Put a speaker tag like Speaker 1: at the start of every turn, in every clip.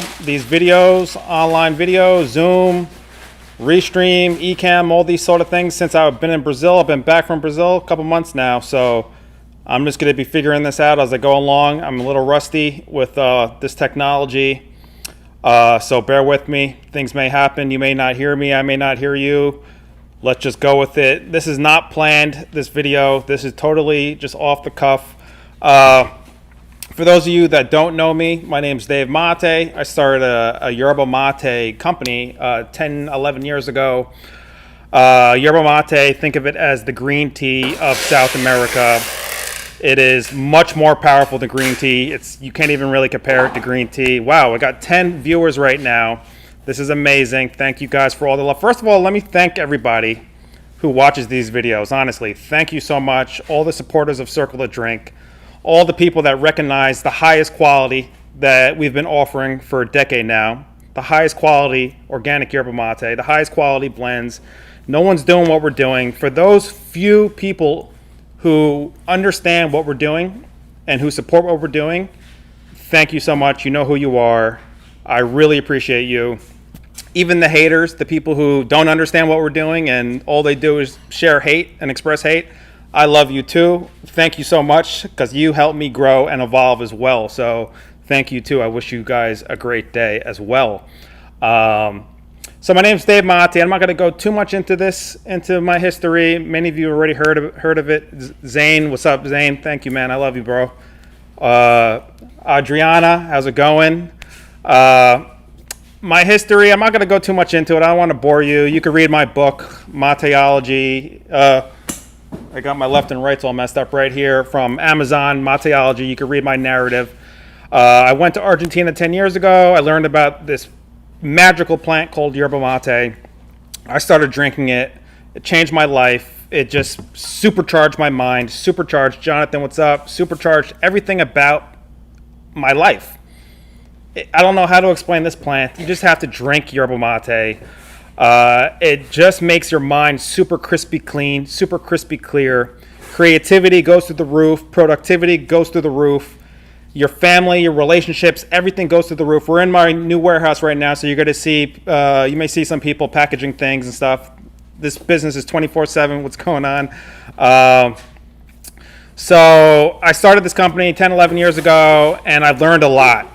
Speaker 1: these videos, online videos, Zoom, Restream, Ecamm, all these sort of things since I've been in Brazil. I've been back from Brazil a couple months now, so I'm just going to be figuring this out as I go along. I'm a little rusty with this technology, so bear with me. Things may happen. You may not hear me. I may not hear you. Let's just go with it. This is not planned, this video. This is totally just off the cuff. For those of you that don't know me, my name's Dave Mate. I started a yerba mate company 10, 11 years ago. Yerba mate, think of it as the green tea of South America. It is much more powerful than green tea. You can't even really compare it to green tea. Wow, I got 10 viewers right now. This is amazing. Thank you guys for all the love. First of all, let me thank everybody who watches these videos. Honestly, thank you so much. All the supporters of Circle the Drink. All the people that recognize the highest quality that we've been offering for a decade now, the highest quality organic yerba mate, the highest quality blends. No one's doing what we're doing. For those few people who understand what we're doing and who support what we're doing, thank you so much. You know who you are. I really appreciate you. Even the haters, the people who don't understand what we're doing and all they do is share hate and express hate, I love you too. Thank you so much because you helped me grow and evolve as well. So thank you too. I wish you guys a great day as well. So my name's Dave Mate. I'm not going to go too much into my history. Many of you already heard of it. Zane, what's up, Zane? Thank you, man. I love you, bro. Adriana, how's it going? My history, I'm not going to go too much into it. I don't want to bore you. You can read my book, Mateology. I got my left and rights all messed up right here from Amazon, Mateology. You can read my narrative. I went to Argentina 10 years ago. I learned about this magical plant called yerba mate. I started drinking it. It changed my life. It just supercharged my mind, supercharged Jonathan, what's up? Supercharged everything about my life. I don't know how to explain this plant. You just have to drink yerba mate. It just makes your mind super crispy clean, super crispy clear. Creativity goes through the roof. Productivity goes through the roof. Your family, your relationships, everything goes through the roof. We're in my new warehouse right now, so you're going to see, you may see some people packaging things and stuff. This business is 24/7. What's going on? So I started this company 10, 11 years ago, and I've learned a lot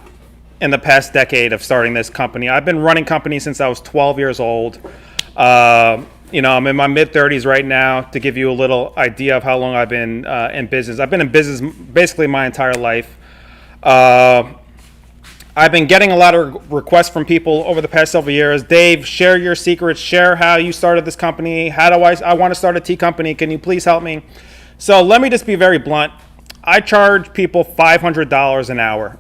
Speaker 1: in the past decade of starting this company. I've been running companies since I was 12 years old. I'm in my mid-30s right now, to give you a little idea of how long I've been in business. I've been in business basically my entire life. I've been getting a lot of requests from people over the past several years. Dave, share your secrets, share how you started this company. How do I want to start a tea company. Can you please help me? So let me just be very blunt. I charge people $500 an hour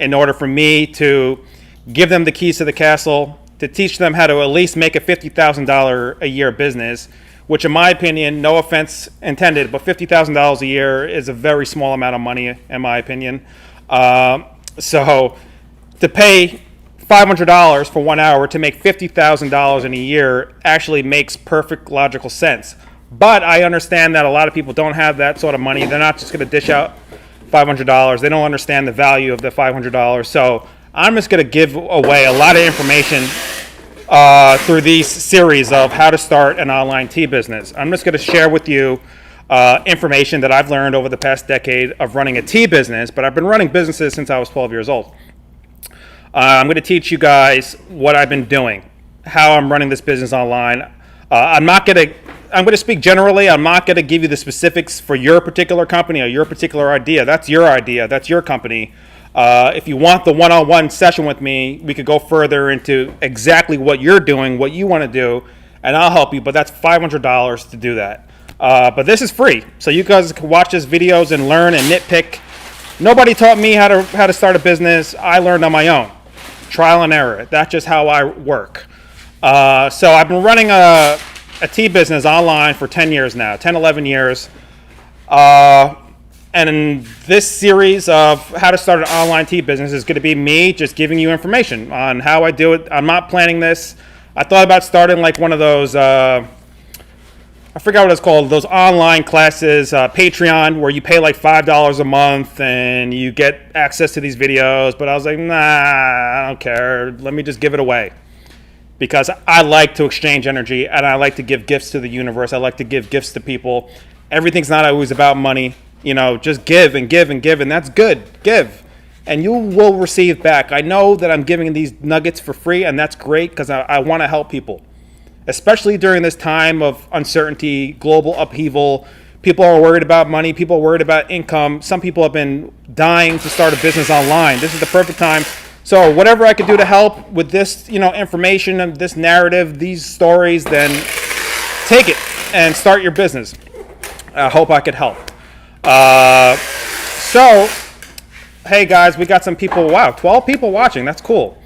Speaker 1: in order for me to give them the keys to the castle, to teach them how to at least make a $50,000 a year business, which in my opinion, no offense intended, but $50,000 a year is a very small amount of money in my opinion. So to pay $500 for 1 hour to make $50,000 in a year actually makes perfect logical sense. But I understand that a lot of people don't have that sort of money. They're not just going to dish out $500. They don't understand the value of the $500. So I'm just going to give away a lot of information through these series of how to start an online tea business. I'm just going to share with you information that I've learned over the past decade of running a tea business, but I've been running businesses since I was 12 years old. I'm going to teach you guys what I've been doing, how I'm running this business online. I'm going to speak generally. I'm not going to give you the specifics for your particular company or your particular idea. That's your idea. That's your company. If you want the one-on-one session with me, we could go further into exactly what you're doing, what you want to do, and I'll help you. But that's $500 to do that. But this is free, so you guys can watch these videos and learn and nitpick. Nobody taught me how to start a business. I learned on my own, trial and error. That's just how I work. So I've been running a tea business online for 10 years now, 10, 11 years. And in this series of how to start an online tea business is going to be me just giving you information on how I do it. I'm not planning this. I thought about starting like one of those I forgot what it's called, those online classes, Patreon, where you pay like $5 a month and you get access to these videos. But I was like, nah, I don't care. Let me just give it away. Because I like to exchange energy and I like to give gifts to the universe. I like to give gifts to people. Everything's not always about money. You know, just give and give and give, and that's good. Give. And you will receive back. I know that I'm giving these nuggets for free, and that's great because I want to help people. Especially during this time of uncertainty, global upheaval. People are worried about money. People are worried about income. Some people have been dying to start a business online. This is the perfect time. So whatever I could do to help with this, information and this narrative, these stories, then take it and start your business. I hope I could help. So, hey guys, we got some people. Wow, 12 people watching. That's cool.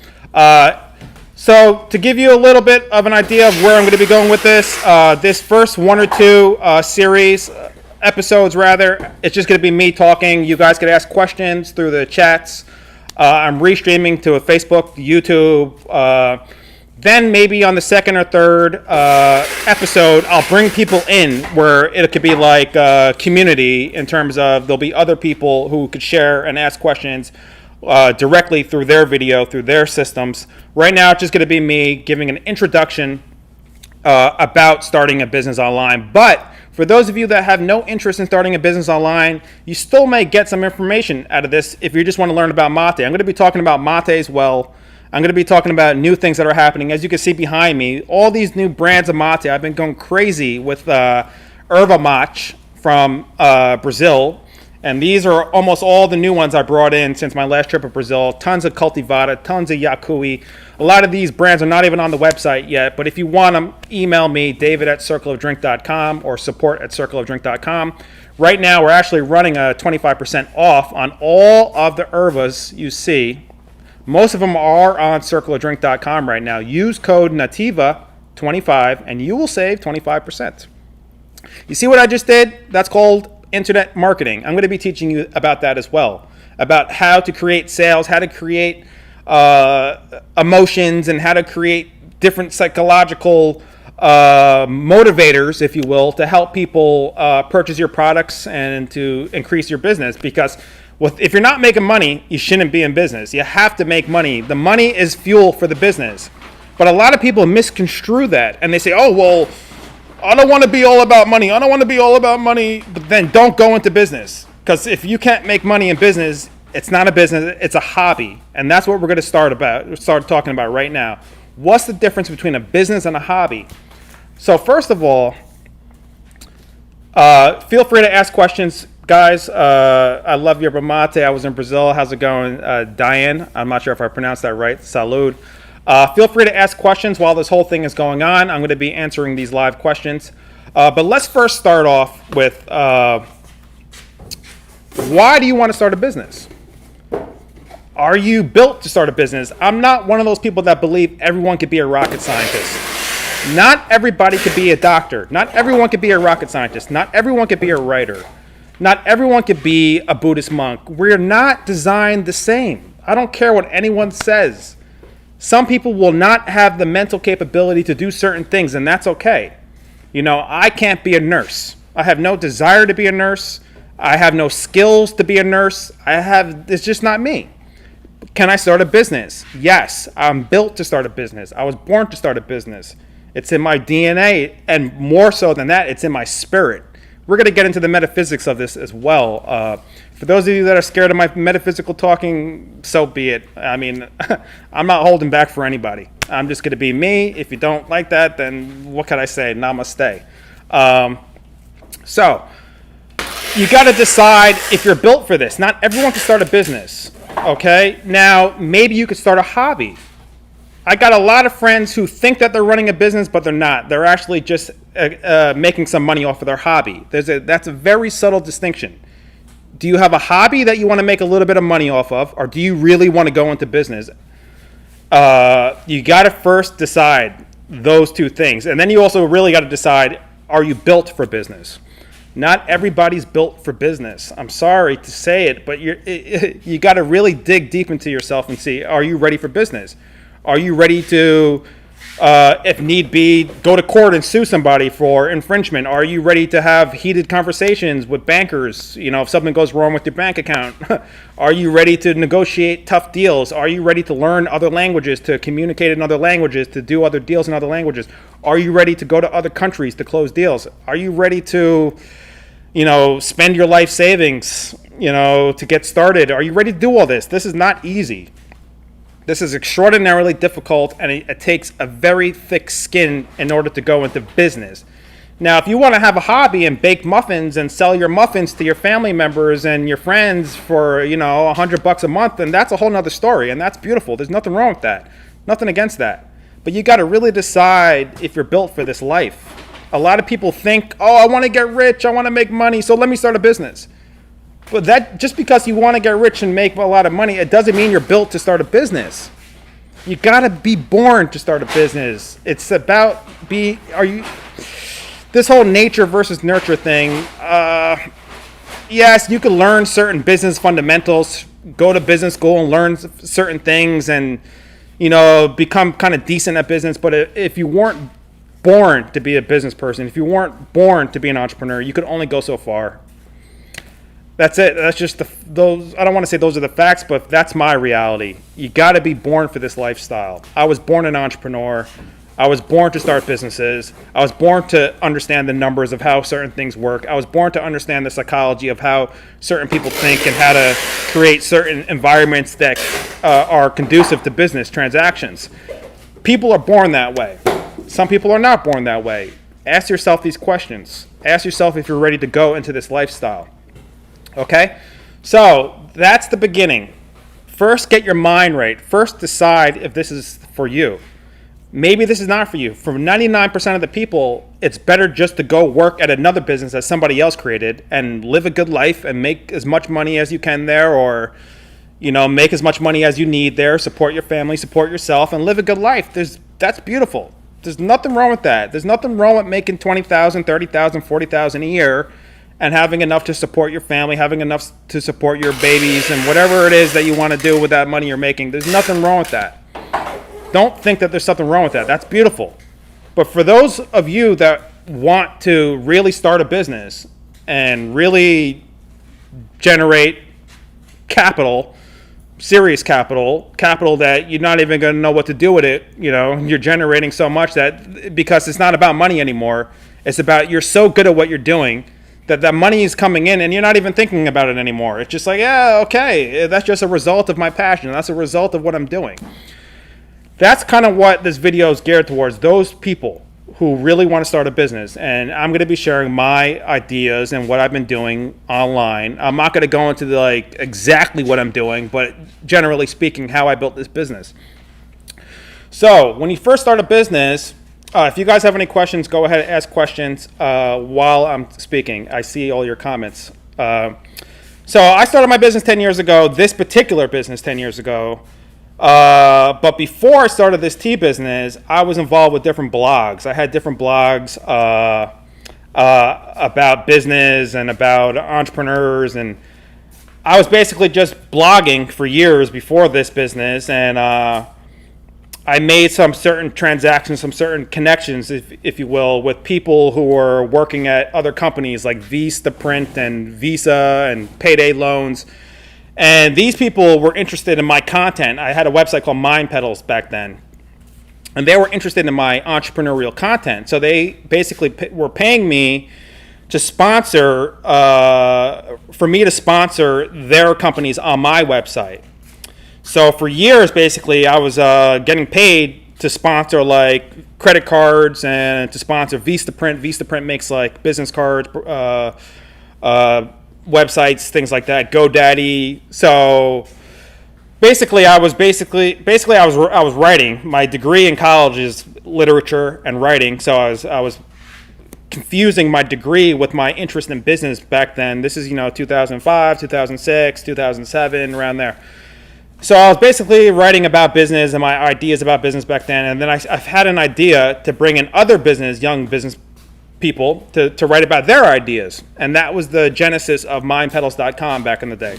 Speaker 1: So to give you a little bit of an idea of where I'm going to be going with this first one or two episodes, it's just going to be me talking. You guys could ask questions through the chats. I'm restreaming to a Facebook, YouTube. Then maybe on the second or third episode, I'll bring people in where it could be like a community in terms of there'll be other people who could share and ask questions directly through their video, through their systems. Right now, it's just going to be me giving an introduction about starting a business online. But for those of you that have no interest in starting a business online, you still may get some information out of this if you just want to learn about mate. I'm going to be talking about mate as well. I'm going to be talking about new things that are happening. As you can see behind me, all these new brands of mate. I've been going crazy with yerba mate from Brazil. And these are almost all the new ones I brought in since my last trip to Brazil. Tons of cultivata, tons of yaqui. A lot of these brands are not even on the website yet. But if you want them, email me, david@circleofdrink.com or support@circleofdrink.com. Right now, we're actually running a 25% off on all of the yerbas you see. Most of them are on circleofdrink.com right now. Use code NATIVA25 and you will save 25%. You see what I just did? That's called internet marketing. I'm going to be teaching you about that as well, about how to create sales, how to create emotions, and how to create different psychological motivators, if you will, to help people purchase your products and to increase your business. Because if you're not making money, you shouldn't be in business. You have to make money. The money is fuel for the business. But a lot of people misconstrue that, and they say, oh, well, I don't want to be all about money. I don't want to be all about money. But then don't go into business. Because if you can't make money in business, it's not a business, it's a hobby. And that's what we're going to start talking about right now. What's the difference between a business and a hobby? So first of all, feel free to ask questions. Guys, I love yerba mate. I was in Brazil. How's it going? Diane, I'm not sure if I pronounced that right. Salud. Feel free to ask questions while this whole thing is going on. I'm going to be answering these live questions. But let's first start off with why do you want to start a business? Are you built to start a business? I'm not one of those people that believe everyone could be a rocket scientist. Not everybody could be a doctor. Not everyone could be a rocket scientist. Not everyone could be a writer. Not everyone could be a Buddhist monk. We're not designed the same. I don't care what anyone says. Some people will not have the mental capability to do certain things, and that's okay. I can't be a nurse. I have no desire to be a nurse. I have no skills to be a nurse. It's just not me. Can I start a business? Yes, I'm built to start a business. I was born to start a business. It's in my DNA, and more so than that, it's in my spirit. We're going to get into the metaphysics of this as well. For those of you that are scared of my metaphysical talking, so be it. I mean, I'm not holding back for anybody. I'm just going to be me. If you don't like that, then what can I say? Namaste. So, you got to decide if you're built for this. Not everyone can start a business, okay? Now, maybe you could start a hobby. I got a lot of friends who think that they're running a business, but they're not. They're actually just making some money off of their hobby. That's a very subtle distinction. Do you have a hobby that you want to make a little bit of money off of, or do you really want to go into business? You got to first decide those two things. And then you also really got to decide, are you built for business? Not everybody's built for business. I'm sorry to say it, but you got to really dig deep into yourself and see, are you ready for business? Are you ready to If need be, go to court and sue somebody for infringement. Are you ready to have heated conversations with bankers? If something goes wrong with your bank account, are you ready to negotiate tough deals? Are you ready to learn other languages, to communicate in other languages, to do other deals in other languages? Are you ready to go to other countries to close deals? Are you ready to, spend your life savings, to get started? Are you ready to do all this? This is not easy. This is extraordinarily difficult, and it takes a very thick skin in order to go into business. Now, if you want to have a hobby and bake muffins and sell your muffins to your family members and your friends for, $100 a month, then that's a whole nother story, and that's beautiful. There's nothing wrong with that. Nothing against that. But you got to really decide if you're built for this life. A lot of people think, I want to get rich, I want to make money, so let me start a business. But that, just because you want to get rich and make a lot of money, it doesn't mean you're built to start a business. You got to be born to start a business. It's about this whole nature versus nurture thing. Yes, you can learn certain business fundamentals, go to business school and learn certain things and, become kind of decent at business. But if you weren't born to be a business person, if you weren't born to be an entrepreneur, you could only go so far. That's it. That's just those. I don't want to say those are the facts, but that's my reality. You got to be born for this lifestyle. I was born an entrepreneur. I was born to start businesses. I was born to understand the numbers of how certain things work. I was born to understand the psychology of how certain people think and how to create certain environments that are conducive to business transactions. People are born that way. Some people are not born that way. Ask yourself these questions. Ask yourself if you're ready to go into this lifestyle. Okay? So that's the beginning. First, get your mind right. First, decide if this is for you. Maybe this is not for you. For 99% of the people, it's better just to go work at another business that somebody else created and live a good life and make as much money as you can there, or make as much money as you need there, support your family, support yourself, and live a good life. That's beautiful. There's nothing wrong with that. There's nothing wrong with making $20,000, $30,000, $40,000 a year and having enough to support your family, having enough to support your babies and whatever it is that you want to do with that money you're making. There's nothing wrong with that. Don't think that there's something wrong with that. That's beautiful. But for those of you that want to really start a business and really generate capital, serious capital that you're not even going to know what to do with it, you're generating so much that, because it's not about money anymore, it's about you're so good at what you're doing that money is coming in and you're not even thinking about it anymore. It's just like, yeah, okay, that's just a result of my passion. That's a result of what I'm doing. That's kind of what this video is geared towards, those people who really want to start a business. And I'm going to be sharing my ideas and what I've been doing online. I'm not going to go into exactly what I'm doing, but generally speaking, how I built this business. So when you first start a business, if you guys have any questions, go ahead and ask questions while I'm speaking. I see all your comments. So I started my business 10 years ago, this particular business 10 years ago. But before I started this tea business, I was involved with different blogs. I had different blogs about business and about entrepreneurs. And I was basically just blogging for years before this business. And I made some certain transactions, some certain connections, if you will, with people who were working at other companies like Vistaprint and Visa and Payday Loans. And these people were interested in my content. I had a website called Materos back then. And they were interested in my entrepreneurial content. So they basically were paying me to sponsor, for me to sponsor their companies on my website. So for years, basically, I was getting paid to sponsor credit cards and to sponsor Vistaprint. Vistaprint makes business cards, websites, things like that. GoDaddy. So basically, I was writing. My degree in college is literature and writing. So I was confusing my degree with my interest in business back then. This is 2005, 2006, 2007, around there. So I was basically writing about business and my ideas about business back then. And then I've had an idea to bring in other young business people to write about their ideas. And that was the genesis of mindpedals.com back in the day.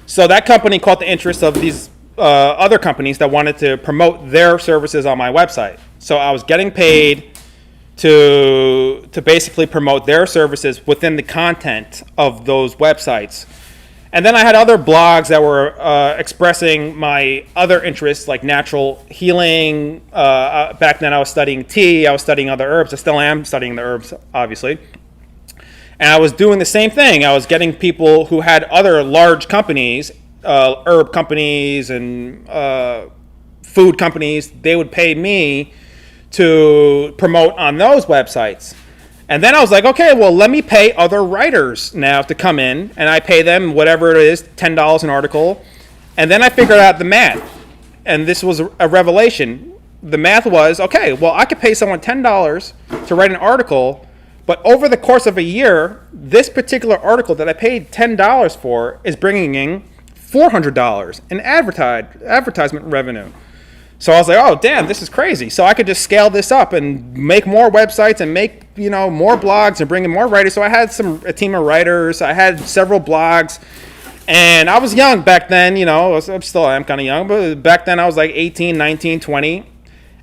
Speaker 1: So that company caught the interest of these other companies that wanted to promote their services on my website. So I was getting paid to basically promote their services within the content of those websites. And then I had other blogs that were expressing my other interests, like natural healing. Back then I was studying tea, I was studying other herbs. I still am studying the herbs, obviously. And I was doing the same thing. I was getting people who had other large companies, herb companies and food companies. They would pay me to promote on those websites. And then I was like, okay, well, let me pay other writers now to come in, and I pay them whatever it is, $10 an article. And then I figured out the math, and this was a revelation. The math was, okay, well, I could pay someone $10 to write an article, but over the course of a year, this particular article that I paid $10 for is bringing in $400 in advertisement revenue. So I was like, oh, damn, this is crazy. So I could just scale this up and make more websites and make, more blogs and bring in more writers. So I had a team of writers. I had several blogs. And I was young back then, I still am kind of young. But back then I was like 18, 19, 20.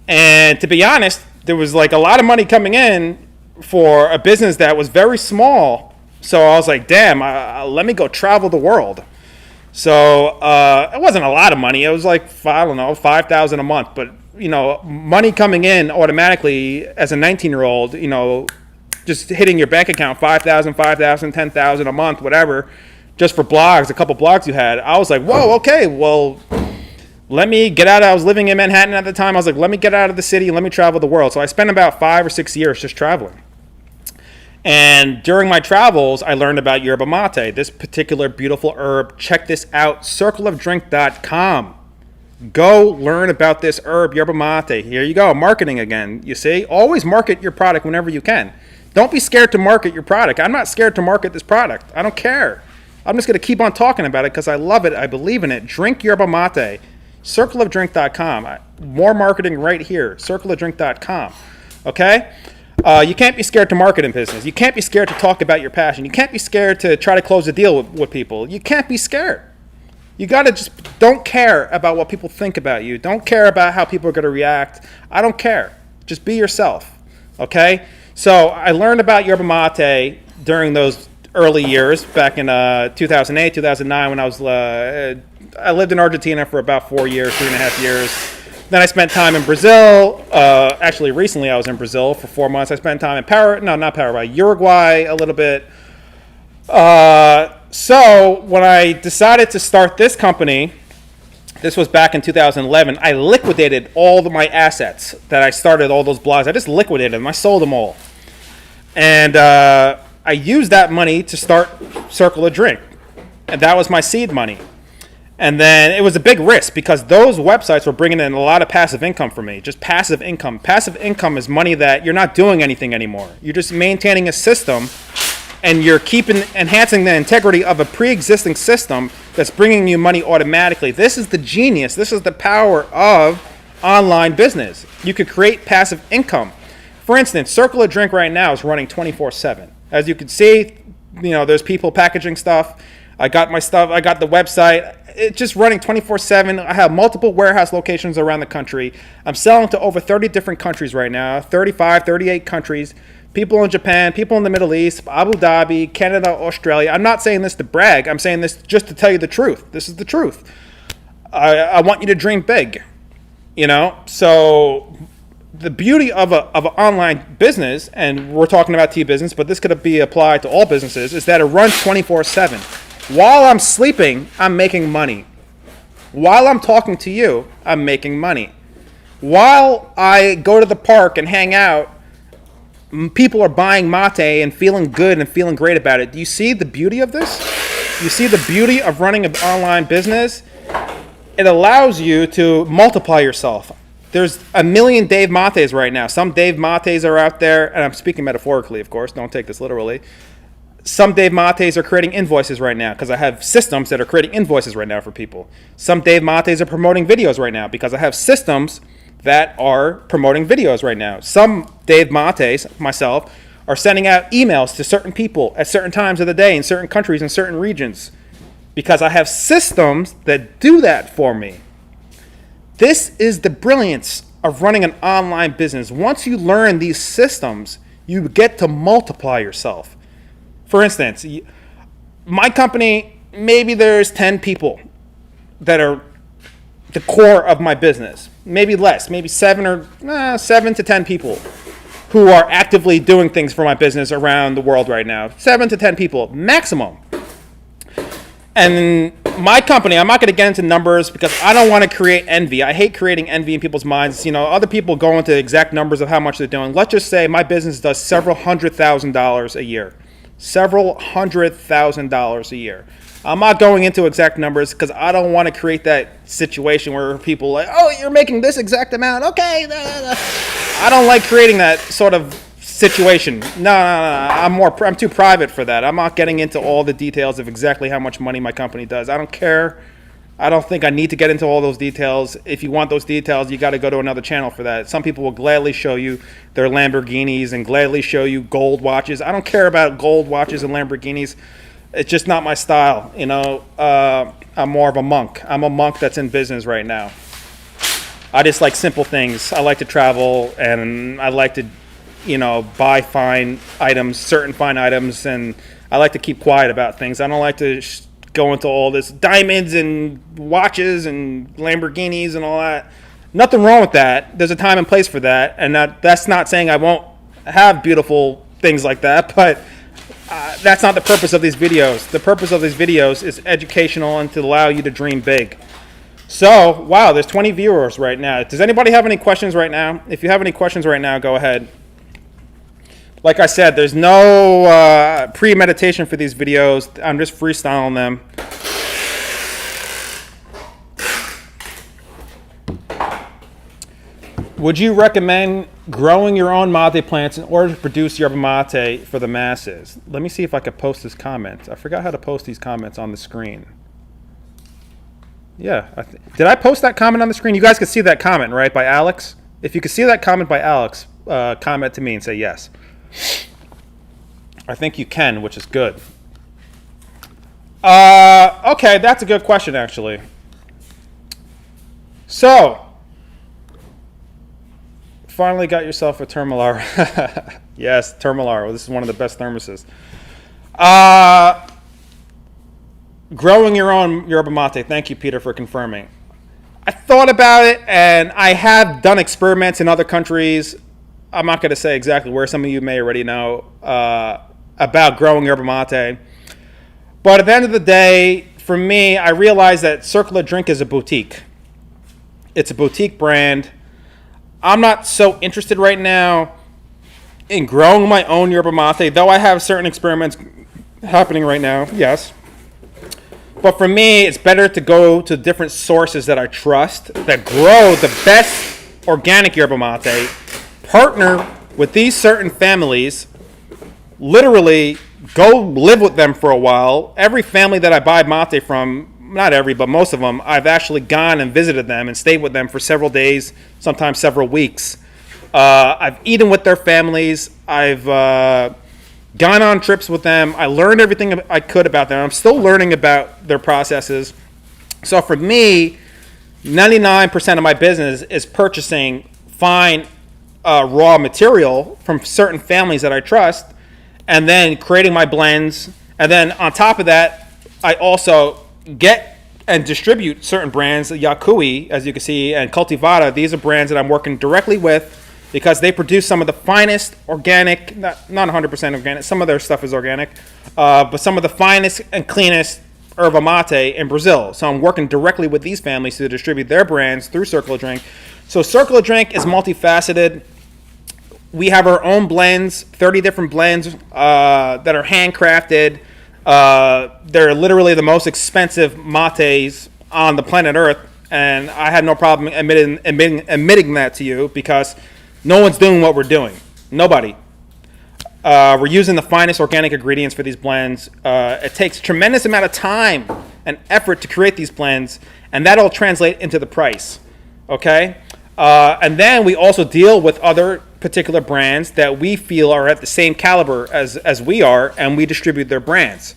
Speaker 1: And to be honest, there was like a lot of money coming in for a business that was very small. So I was like, damn, let me go travel the world. So it wasn't a lot of money. It was like, I don't know, $5,000 a month. But, money coming in automatically as a 19-year-old, just hitting your bank account, $5,000, $10,000 a month, whatever, just for blogs, a couple blogs you had. I was like, whoa, okay, well, let me get out. I was living in Manhattan at the time. I was like, let me get out of the city and let me travel the world. So I spent about 5 or 6 years just traveling. And during my travels, I learned about yerba mate, this particular beautiful herb. Check this out, circleofdrink.com. Go learn about this herb, yerba mate. Here you go, marketing again, you see? Always market your product whenever you can. Don't be scared to market your product. I'm not scared to market this product. I don't care. I'm just going to keep on talking about it because I love it. I believe in it. Drink yerba mate, circleofdrink.com. More marketing right here, circleofdrink.com. Okay? You can't be scared to market in business. You can't be scared to talk about your passion. You can't be scared to try to close a deal with people. You can't be scared. You got to just don't care about what people think about you. Don't care about how people are going to react. I don't care. Just be yourself. Okay? So I learned about yerba mate during those early years back in 2008, 2009 when I lived in Argentina for about 4 years, 3.5 years. Then I spent time in Brazil. Actually, recently I was in Brazil for 4 months. I spent time in Uruguay a little bit. So when I decided to start this company, this was back in 2011, I liquidated all of my assets that I started, all those blogs. I just liquidated them. I sold them all. And I used that money to start Circle of Drink. And that was my seed money. And then it was a big risk because those websites were bringing in a lot of passive income for me, just passive income. Passive income is money that you're not doing anything anymore. You're just maintaining a system and you're enhancing the integrity of a pre-existing system that's bringing you money automatically. This is the genius. This is the power of online business. You could create passive income. For instance, Circle of Drink right now is running 24/7. As you can see, there's people packaging stuff. I got my stuff. I got the website. It's just running 24/7. I have multiple warehouse locations around the country. I'm selling to over 30 different countries right now, 35, 38 countries. People in Japan, people in the Middle East, Abu Dhabi, Canada, Australia. I'm not saying this to brag. I'm saying this just to tell you the truth. This is the truth. I want you to dream big, So the beauty of an online business, and we're talking about tea business, but this could be applied to all businesses, is that it runs 24/7. While I'm sleeping, I'm making money. While I'm talking to you, I'm making money. While I go to the park and hang out, people are buying mate and feeling good and feeling great about it. Do you see the beauty of this? You see the beauty of running an online business? It allows you to multiply yourself. There's a million Dave Mates right now. Some Dave Mates are out there, and I'm speaking metaphorically, of course. Don't take this literally. Some Dave Mates are creating invoices right now because I have systems that are creating invoices right now for people. Some Dave Mates are promoting videos right now because I have systems that are promoting videos right now. Some Dave Mates, myself, are sending out emails to certain people at certain times of the day in certain countries and certain regions because I have systems that do that for me. This is the brilliance of running an online business. Once you learn these systems, you get to multiply yourself. For instance, my company, maybe there's 10 people that are the core of my business. Maybe less, maybe 7 to 10 people who are actively doing things for my business around the world right now. 7 to 10 people, maximum. And my company, I'm not going to get into numbers because I don't want to create envy. I hate creating envy in people's minds. Other people go into exact numbers of how much they're doing. Let's just say my business does several $100,000 a year. Several $100,000 a year. I'm not going into exact numbers because I don't want to create that situation where people are like, oh, you're making this exact amount. Okay. I don't like creating that sort of situation. No. I'm too private for that. I'm not getting into all the details of exactly how much money my company does. I don't care. I don't think I need to get into all those details. If you want those details, you got to go to another channel for that. Some people will gladly show you their Lamborghinis and gladly show you gold watches. I don't care about gold watches and Lamborghinis. It's just not my style. I'm more of a monk. I'm a monk that's in business right now. I just like simple things. I like to travel, and I like to, buy fine items, certain fine items, and I like to keep quiet about things. I don't like to go into all this diamonds and watches and Lamborghinis and all that. Nothing wrong with that. There's a time and place for that, and that's not saying I won't have beautiful things like that, but that's not the purpose of these videos. The purpose of these videos is educational and to allow you to dream big. So, wow, there's 20 viewers right now. Does anybody have any questions right now? If you have any questions right now, go ahead. Like I said, there's no premeditation for these videos. I'm just freestyling them. Would you recommend growing your own mate plants in order to produce yerba mate for the masses? Let me see if I could post this comment. I forgot how to post these comments on the screen. Yeah. Did I post that comment on the screen? You guys can see that comment, right, by Alex? If you can see that comment by Alex, comment to me and say yes. I think you can, which is good. Okay, that's a good question, actually. So, finally got yourself a Termalar. Yes, Termalar. Well, this is one of the best thermoses. Growing your own yerba mate. Thank you, Peter, for confirming. I thought about it, and I have done experiments in other countries. I'm not going to say exactly where. Some of you may already know about growing yerba mate. But at the end of the day, for me, I realized that Circle of Drink is a boutique. It's a boutique brand. I'm not so interested right now in growing my own yerba mate, though I have certain experiments happening right now, yes. But for me, it's better to go to different sources that I trust, that grow the best organic yerba mate, partner with these certain families, literally go live with them for a while. Every family that I buy mate from, not every, but most of them, I've actually gone and visited them and stayed with them for several days, sometimes several weeks. I've eaten with their families. I've gone on trips with them. I learned everything I could about them. I'm still learning about their processes. So for me, 99% of my business is purchasing fine raw material from certain families that I trust, and then creating my blends. And then on top of that, I also get and distribute certain brands, Yakui, as you can see, and Cultivata. These are brands that I'm working directly with because they produce some of the finest organic, not 100% organic, some of their stuff is organic, but some of the finest and cleanest yerba mate in Brazil. So I'm working directly with these families to distribute their brands through Circle of Drink. So Circle of Drink is multifaceted. We have our own blends, 30 different blends that are handcrafted. They're literally the most expensive mates on the planet Earth, and I had no problem admitting that to you because no one's doing what we're doing. Nobody. We're using the finest organic ingredients for these blends. It takes a tremendous amount of time and effort to create these blends, and that'll translate into the price. Okay? And then we also deal with other particular brands that we feel are at the same caliber as we are, and we distribute their brands.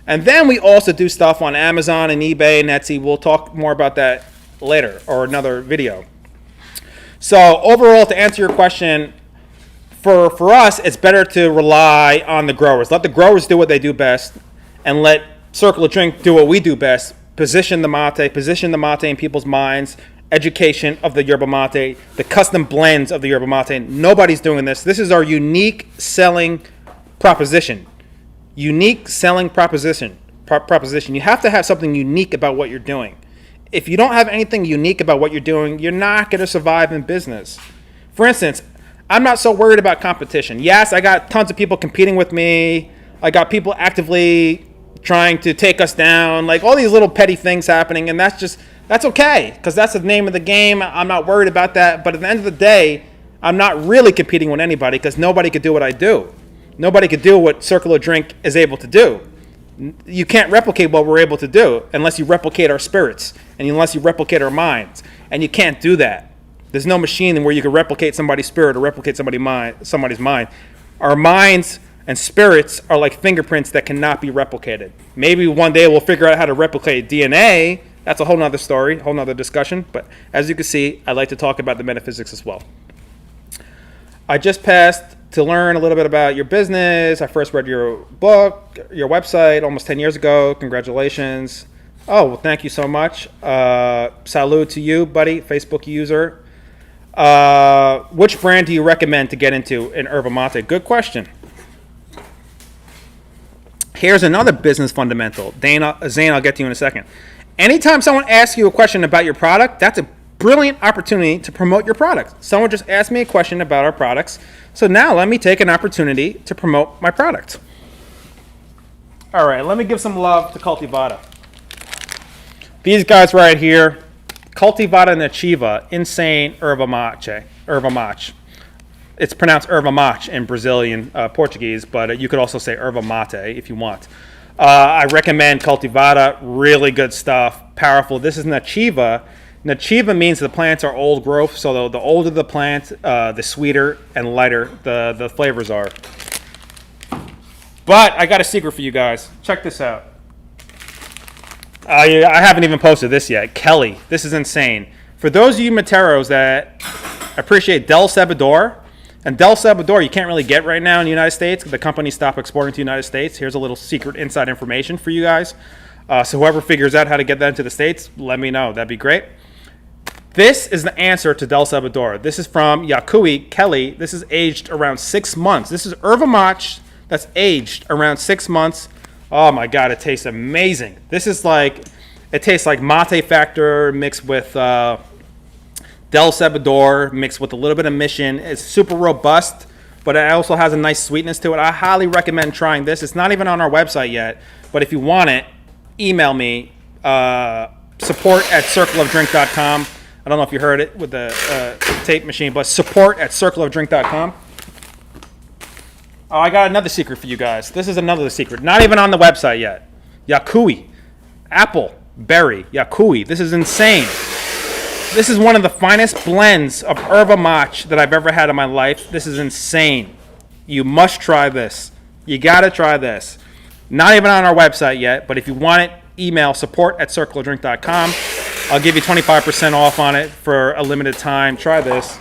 Speaker 1: And then we also do stuff on Amazon and eBay and Etsy. We'll talk more about that later or another video. So overall, to answer your question, for us, it's better to rely on the growers. Let the growers do what they do best, and let Circle of Drink do what we do best. Position the mate in people's minds, education of the yerba mate, the custom blends of the yerba mate. Nobody's doing this. This is our unique selling proposition. Unique selling proposition. You have to have something unique about what you're doing. If you don't have anything unique about what you're doing, you're not going to survive in business. For instance, I'm not so worried about competition. Yes, I got tons of people competing with me. I got people actively trying to take us down, like all these little petty things happening, and that's okay, because that's the name of the game. I'm not worried about that. But at the end of the day, I'm not really competing with anybody, because nobody could do what I do. Nobody could do what Circle of Drink is able to do. You can't replicate what we're able to do unless you replicate our spirits and unless you replicate our minds. And you can't do that. There's no machine where you can replicate somebody's spirit or replicate somebody's mind. Our minds and spirits are like fingerprints that cannot be replicated. Maybe one day we'll figure out how to replicate DNA. That's a whole nother story, whole nother discussion. But as you can see, I like to talk about the metaphysics as well. I just passed to learn a little bit about your business. I first read your book, your website almost 10 years ago. Congratulations. Oh, well, thank you so much. Salud to you, buddy, Facebook user. Which brand do you recommend to get into in yerba mate? Good question. Here's another business fundamental. Zane, I'll get to you in a second. Anytime someone asks you a question about your product, that's a brilliant opportunity to promote your product. Someone just asked me a question about our products, so now let me take an opportunity to promote my product. All right, let me give some love to Cultivata. These guys right here, Cultivata Nativa, insane yerba mate. It's pronounced erva mate in Brazilian Portuguese, but you could also say erva mate if you want. I recommend Cultivata, really good stuff, powerful. This is Nativa. Nativa means the plants are old growth, so the older the plant, the sweeter and lighter the flavors are. But I got a secret for you guys. Check this out. I haven't even posted this yet. Kelly, this is insane. For those of you Materos that appreciate Del Sabador, and Del Sabador you can't really get right now in the United States. The company stopped exporting to the United States. Here's a little secret inside information for you guys. So whoever figures out how to get that into the States, let me know. That'd be great. This is the answer to Del Sabador. This is from Yakui Kelly. This is aged around 6 months. This is yerba mate that's aged around 6 months. Oh my God, it tastes amazing. This is like, it tastes like Mate Factor mixed with Del Sabador mixed with a little bit of Mission. It's super robust, but it also has a nice sweetness to it. I highly recommend trying this. It's not even on our website yet, but if you want it, email me, support@circleofdrink.com. I don't know if you heard it with the tape machine, but support@circleofdrink.com. Oh, I got another secret for you guys. This is another secret. Not even on the website yet. Yakui. Apple. Berry. Yakui. This is insane. This is one of the finest blends of yerba mate that I've ever had in my life. This is insane. You must try this. You got to try this. Not even on our website yet, but if you want it, email support@circleofdrink.com. I'll give you 25% off on it for a limited time. Try this.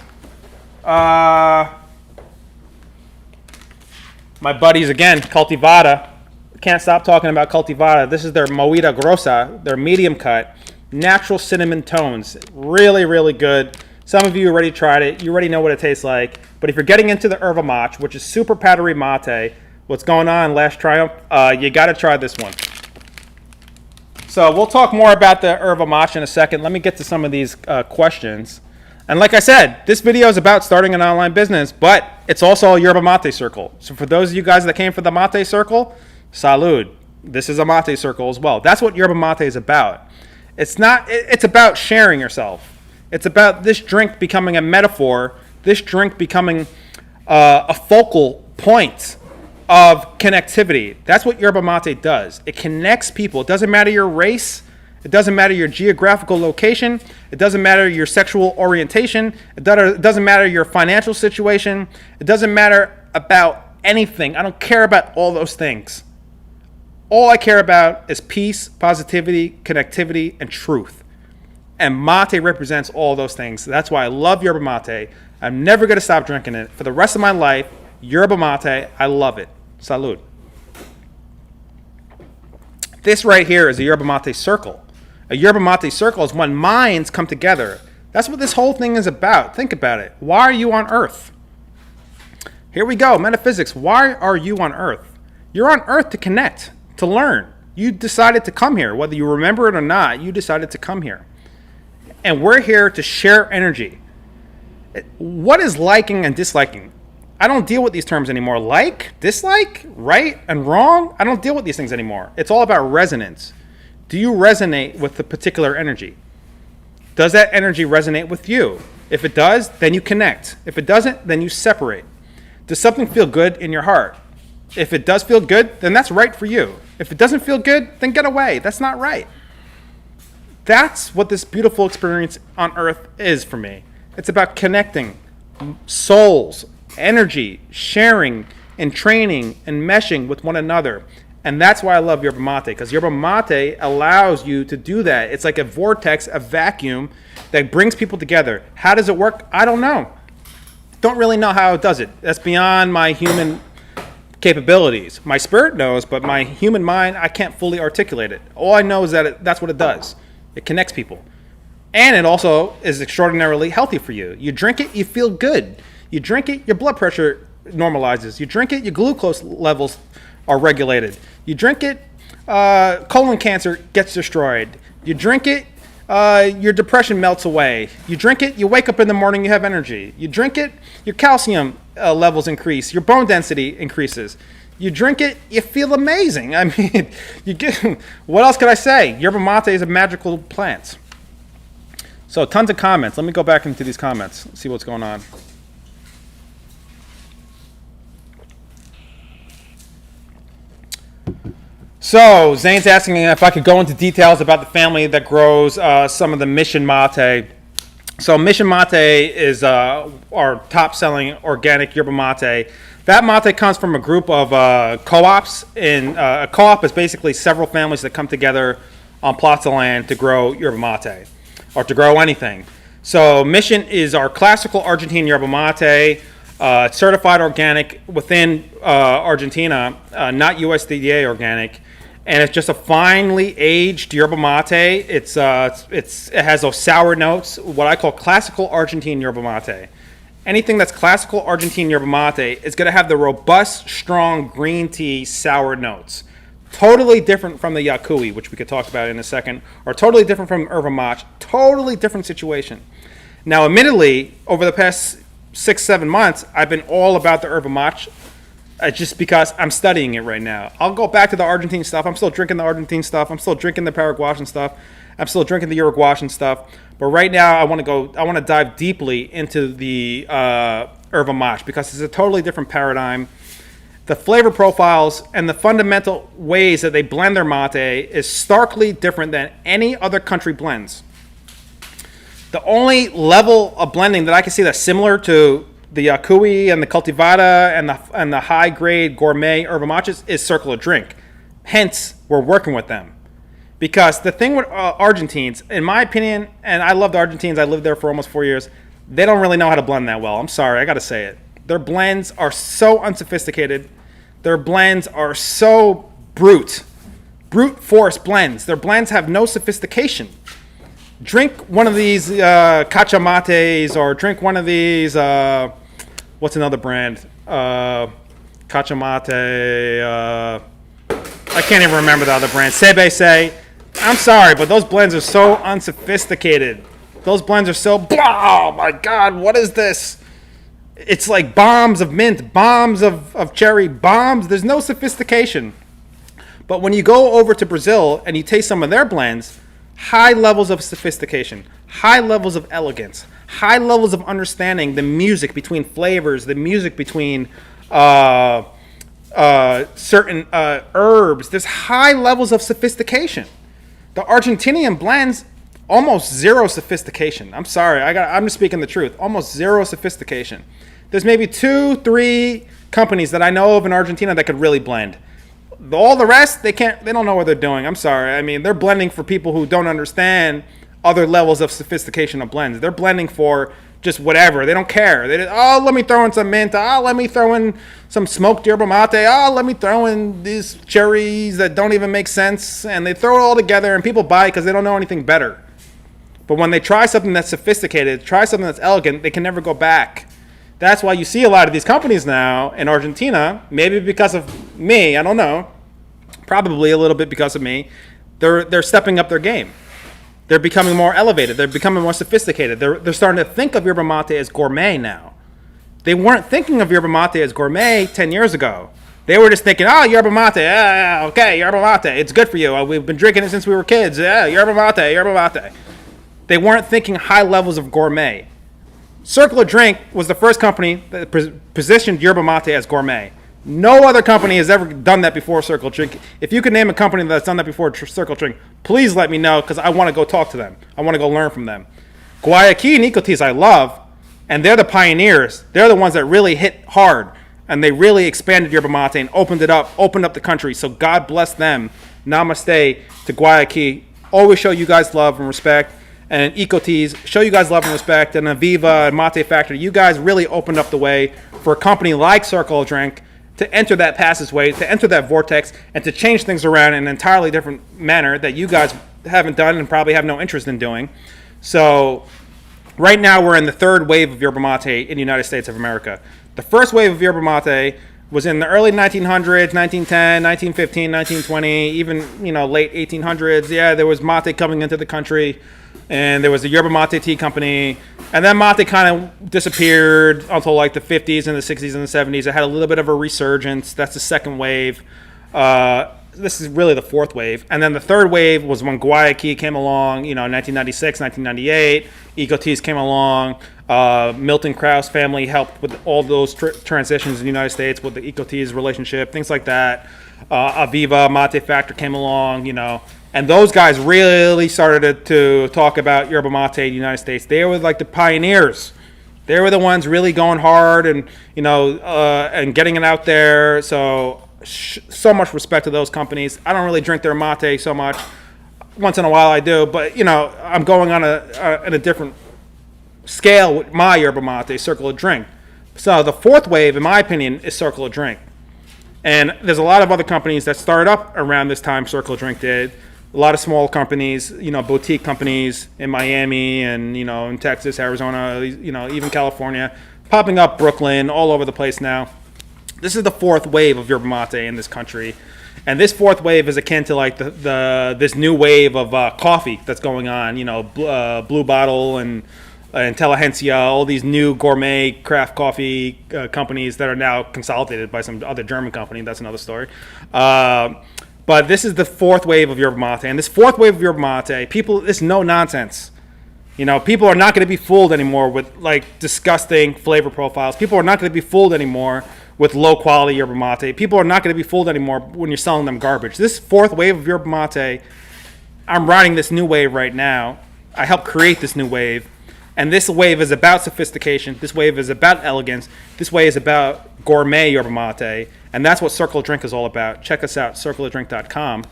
Speaker 1: My buddies, again, Cultivata. Can't stop talking about Cultivata. This is their Moita Grossa, their medium cut. Natural cinnamon tones. Really, really good. Some of you already tried it. You already know what it tastes like. But if you're getting into the yerba mate, which is super powdery mate, what's going on, Last Triumph, you got to try this one. So we'll talk more about the yerba mate in a second. Let me get to some of these questions. And like I said, this video is about starting an online business, but it's also a yerba mate circle. So for those of you guys that came for the mate circle, salud. This is a mate circle as well. That's what yerba mate is about. It's about sharing yourself. It's about this drink becoming a metaphor, this drink becoming a focal point of connectivity. That's what yerba mate does. It connects people. It doesn't matter your race. It doesn't matter your geographical location. It doesn't matter your sexual orientation. It doesn't matter your financial situation. It doesn't matter about anything. I don't care about all those things. All I care about is peace, positivity, connectivity, and truth. And mate represents all those things. That's why I love yerba mate. I'm never going to stop drinking it. For the rest of my life, yerba mate, I love it. Salud. This right here is a yerba mate circle. A yerba mate circle is when minds come together. That's what this whole thing is about. Think about it. Why are you on Earth? Here we go. Metaphysics. Why are you on Earth? You're on Earth to connect, to learn. You decided to come here. Whether you remember it or not, you decided to come here. And we're here to share energy. What is liking and disliking? I don't deal with these terms anymore. Like, dislike, right and wrong. I don't deal with these things anymore. It's all about resonance. Do you resonate with the particular energy? Does that energy resonate with you? If it does, then you connect. If it doesn't, then you separate. Does something feel good in your heart? If it does feel good, then that's right for you. If it doesn't feel good, then get away. That's not right. That's what this beautiful experience on Earth is for me. It's about connecting souls, energy, sharing, and training, and meshing with one another. And that's why I love yerba mate, because yerba mate allows you to do that. It's like a vortex, a vacuum that brings people together. How does it work? I don't know. Don't really know how it does it. That's beyond my human capabilities. My spirit knows, but my human mind, I can't fully articulate it. All I know is that that's what it does. It connects people. And it also is extraordinarily healthy for you. You drink it, you feel good. You drink it, your blood pressure normalizes. You drink it, your glucose levels are regulated. You drink it, colon cancer gets destroyed. You drink it, your depression melts away. You drink it, you wake up in the morning, you have energy. You drink it, your calcium levels increase. Your bone density increases. You drink it, you feel amazing. I mean, what else could I say? Yerba mate is a magical plant. So tons of comments. Let me go back into these comments, see what's going on. So Zane's asking if I could go into details about the family that grows some of the Mission Mate. So Mission Mate is our top-selling organic yerba mate. That mate comes from a group of co-ops. A co-op is basically several families that come together on plots of land to grow yerba mate, or to grow anything. So Mission is our classical Argentine yerba mate. It's certified organic within Argentina, not USDA organic. And it's just a finely aged yerba mate. It has those sour notes, what I call classical Argentine yerba mate. Anything that's classical Argentine yerba mate is going to have the robust, strong green tea sour notes. Totally different from the Yaqui, which we could talk about in a second, or totally different from yerba mate. Totally different situation. Now, admittedly, over the past 6-7 months, I've been all about the yerba mate. Just because I'm studying it right now. I'll go back to the Argentine stuff. I'm still drinking the Argentine stuff. I'm still drinking the Paraguayan stuff. I'm still drinking the Uruguayan stuff. But right now, I want to dive deeply into the yerba mate because it's a totally different paradigm. The flavor profiles and the fundamental ways that they blend their mate is starkly different than any other country blends. The only level of blending that I can see that's similar to the Yaqui and the Cultivada and the high-grade gourmet yerba mates is Circle of Drink. Hence, we're working with them. Because the thing with Argentines, in my opinion, and I love the Argentines, I lived there for almost 4 years, they don't really know how to blend that well. I'm sorry, I got to say it. Their blends are so unsophisticated. Their blends are so brute force blends. Their blends have no sophistication. Drink one of these cachamates, or drink one of these, what's another brand? Cachamate, I can't even remember the other brand. Sebese. I'm sorry, but those blends are so unsophisticated. Those blends are so, oh my God, what is this? It's like bombs of mint, bombs of cherry, bombs. There's no sophistication. But when you go over to Brazil and you taste some of their blends, high levels of sophistication, high levels of elegance, high levels of understanding the music between flavors, the music between certain herbs. There's high levels of sophistication. The Argentinian blends, almost zero sophistication. I'm sorry, I'm just speaking the truth. Almost zero sophistication. There's maybe 2-3 companies that I know of in Argentina that could really blend. All the rest, they don't know what they're doing. I'm sorry. I mean, they're blending for people who don't understand other levels of sophistication of blends. They're blending for just whatever. They don't care. They just, oh, let me throw in some mint. Oh, let me throw in some smoked yerba mate. Oh, let me throw in these cherries that don't even make sense. And they throw it all together, and people buy it because they don't know anything better. But when they try something that's sophisticated, try something that's elegant, they can never go back. That's why you see a lot of these companies now in Argentina, maybe because of me, I don't know, probably a little bit because of me, they're stepping up their game. They're becoming more elevated. They're becoming more sophisticated. They're starting to think of yerba mate as gourmet now. They weren't thinking of yerba mate as gourmet 10 years ago. They were just thinking, oh, yerba mate, okay, yerba mate, it's good for you. We've been drinking it since we were kids. Yeah, yerba mate, yerba mate. They weren't thinking high levels of gourmet. Circle of Drink was the first company that positioned yerba mate as gourmet. No other company has ever done that before Circle of Drink. If you could name a company that's done that before Circle of Drink, please let me know, because I want to go talk to them. I want to go learn from them. Guayaquil and Ecoteas I love, and they're the pioneers. They're the ones that really hit hard, and they really expanded yerba mate and opened up the country. So God bless them. Namaste to Guayaquil. Always show you guys love and respect. And Ecoteas, show you guys love and respect. And Aviva and Mate Factory, you guys really opened up the way for a company like Circle of Drink to enter that passageway, to enter that vortex, and to change things around in an entirely different manner that you guys haven't done and probably have no interest in doing. So right now we're in the third wave of yerba mate in the United States of America. The first wave of yerba mate was in the early 1900s, 1910, 1915, 1920, even late 1800s. Yeah, there was mate coming into the country, and there was the yerba mate tea company, and then mate kind of disappeared until like the 50s and the 60s and the 70s. It had a little bit of a resurgence. That's the second wave. This is really the fourth wave. And then the third wave was when Guayaquil came along, 1996, 1998. Ecoteas came along. Milton Krause family helped with all those transitions in the United States with the Ecoteas relationship, things like that. Aviva, Mate Factory came along, and those guys really started to talk about yerba mate in the United States. They were like the pioneers. They were the ones really going hard and, and getting it out there. So much respect to those companies. I don't really drink their mate so much. Once in a while I do, but, I'm going on a different scale with my yerba mate, Circle of Drink. So the fourth wave, in my opinion, is Circle of Drink. And there's a lot of other companies that started up around this time Circle of Drink did. A lot of small companies, boutique companies in Miami and, in Texas, Arizona, even California, popping up Brooklyn, all over the place now. This is the fourth wave of yerba mate in this country. And this fourth wave is akin to like this new wave of coffee that's going on, Blue Bottle and Intelligentsia, all these new gourmet craft coffee companies that are now consolidated by some other German company. That's another story. But this is the fourth wave of yerba mate. And this fourth wave of yerba mate, people, it's no nonsense. People are not going to be fooled anymore with like disgusting flavor profiles. People are not going to be fooled anymore with low quality yerba mate. People are not going to be fooled anymore when you're selling them garbage. This fourth wave of yerba mate, I'm riding this new wave right now. I helped create this new wave. And this wave is about sophistication. This wave is about elegance. This wave is about gourmet yerba mate. And that's what Circle of Drink is all about. Check us out, circleofdrink.com.